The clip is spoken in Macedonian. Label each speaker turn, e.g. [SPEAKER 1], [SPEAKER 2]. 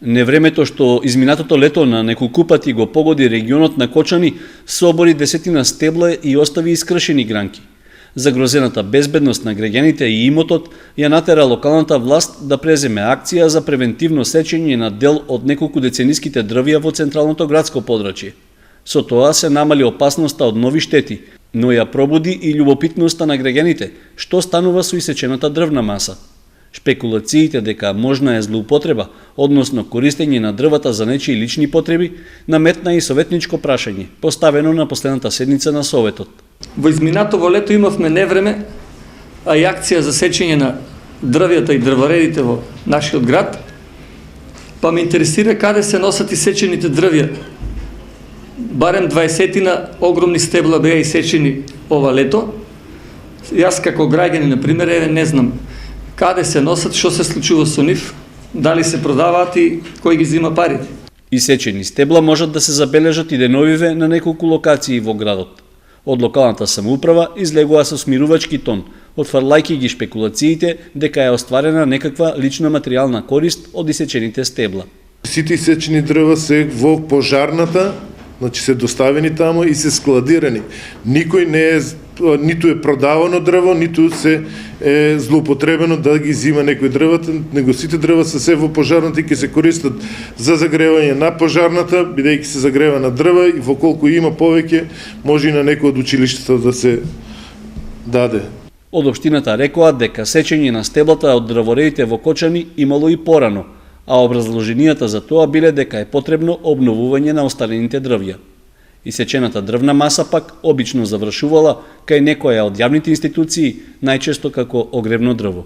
[SPEAKER 1] Невремето што изминатото лето на неколку пати го погоди регионот на Кочани, собори десетина стебла и остави искршени гранки. Загрозената безбедност на граѓаните и имотот ја натера локалната власт да преземе акција за превентивно сечење на дел од неколку децениските дрвја во централното градско подрачје. Со тоа се намали опасноста од нови штети, но ја пробуди и љубопитноста на граѓаните, што станува со исечената дрвна маса. Шпекулациите дека можна е злоупотреба, односно користење на дрвата за нечии лични потреби, наметна и советничко прашање, поставено на последната седница на Советот.
[SPEAKER 2] Во изминатово лето имавме невреме, а и акција за сечење на дрвјата и дрворедите во нашиот град, па ме интересира каде се носат исечените дрвја. Барем 20 огромни стебла беа исечени ова лето. Јас како граѓанин, например, не знам каде се носат, што се случува со нив, дали се продаваат и кој ги зима парите.
[SPEAKER 1] Исечени стебла можат да се забележат и деновиве на неколку локации во градот. Од локалната самоуправа излегува со смирувачки тон, отфрлајќи ги шпекулациите дека е остварена некаква лична материјална корист од исечените стебла.
[SPEAKER 3] Сите исечени дрва се во пожарната, значи се доставени тамо и се складирани. Никој не е ниту е продавано дрво, ниту се е злоупотребено да ги зима некој дрвата, него сите дрва се во пожарната и ќе се користат за загревање на пожарната, бидејќи се загрева на дрва и во колку има повеќе, може и на некој од училиштата да се даде.
[SPEAKER 1] Од општината рекоа дека сечење на стеблата од дрворедите во Кочани имало и порано, а образложенијата за тоа биле дека е потребно обновување на остарените дрвја. Исечената дрвна маса пак обично завршувала кај некоја од јавните институции, најчесто како огревно дрво.